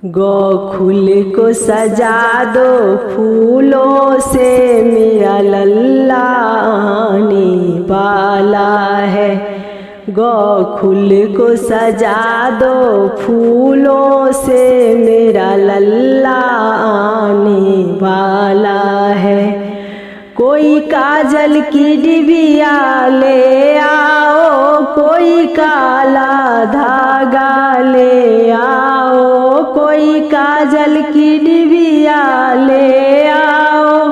गोकुल को सजा दो फूलों से, मेरा लल्ला आने वाला है। गोकुल को सजा दो फूलों से, मेरा लल्ला आने वाला है। कोई काजल की डिबिया ले आओ, कोई काला धागा ले आओ, कोई काजल की डिबिया ले आओ,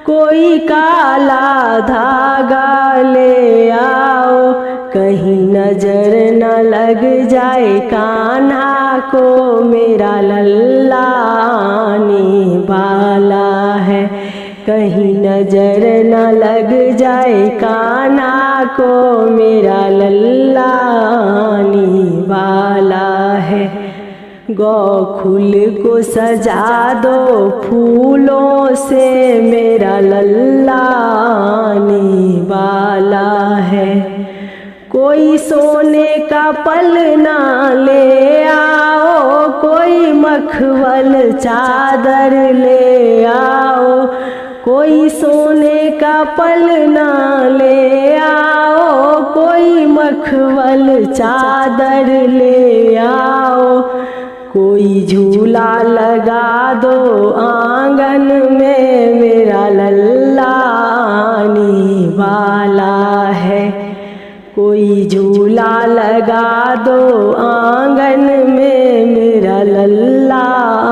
कोई काला धागा ले आओ। कहीं नजर न लग जाए कान्हा को, मेरा लल्ला आने वाला है। कहीं नजर न लग जाए कान्हा को, मेरा लल्ला आने वाला है। गोकुल को सजा दो फूलों से, मेरा लल्ला आने वाला है। कोई सोने का पलना ले आओ, कोई मखमल चादर ले आओ, कोई सोने का पलना ले आओ, कोई मखमल चादर ले आओ। कोई झूला लगा दो आंगन में, मेरा लल्ला आने वाला है। कोई झूला लगा दो आंगन में, मेरा लल्ला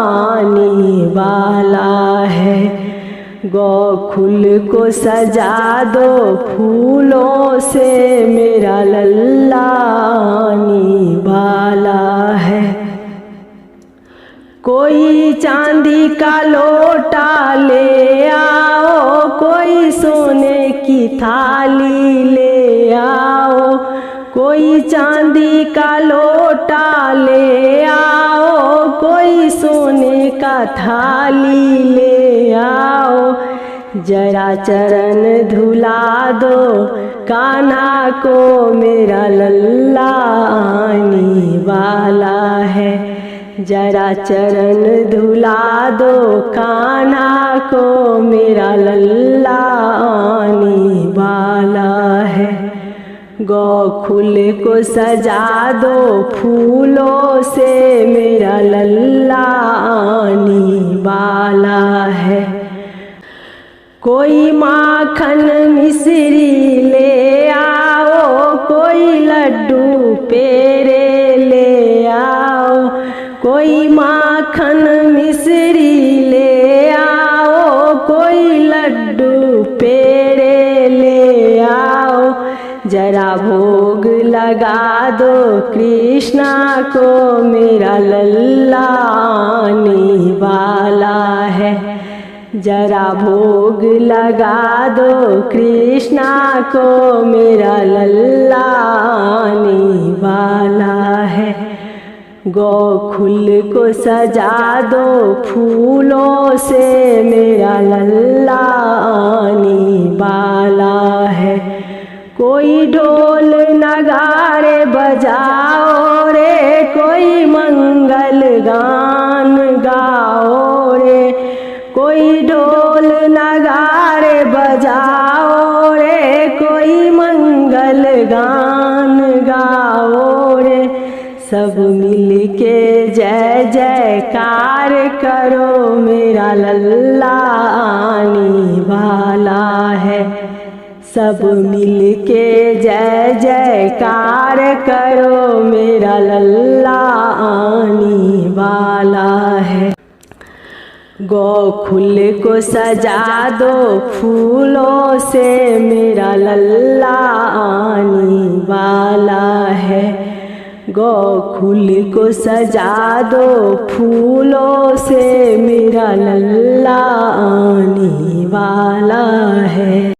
आने वाला है। गोकुल को सजा दो फूलों से, मेरा लल्ला आने वाला है। कोई चांदी का लोटा ले आओ, कोई सोने की थाली ले आओ, कोई चांदी का लोटा ले आओ, कोई सोने का थाली ले आओ। जरा चरण धुला दो कान्हा को, मेरा लल्ला आने वाला है। जरा चरण धुला दो कान्हा को, मेरा लल्ला आने वाला है। गोकुल को सजा दो फूलों से, मेरा लल्ला आने वाला है। कोई माखन मिश्री ले आओ, कोई लड्डू पेड़े ले आओ, कोई माखन मिश्री ले आओ, कोई लड्डू पेड़े ले आओ। जरा भोग लगा दो कृष्णा को, मेरा लल्ला आने वाला है। जरा भोग लगा दो कृष्णा को, मेरा लल्ला आने वाला है। गोकुल को सजा दो फूलों से, मेरा लल्ला आने वाला है। कोई ढोल नगाड़े बजाओ रे, कोई मंगल गान गाओ रे, कोई ढोल नगाड़े बजाओ रे, कोई मंगल गान गाओ रे। सब मिल के जय जयकार करो, मेरा लल्ला आने वाला है। सब मिल के जय जयकार करो, मेरा लल्ला आने वाला है। गोकुल को सजा दो फूलों से, मेरा लल्ला आने वाला है। गोकुल को सजा दो फूलों से, मेरा लल्ला आने वाला है।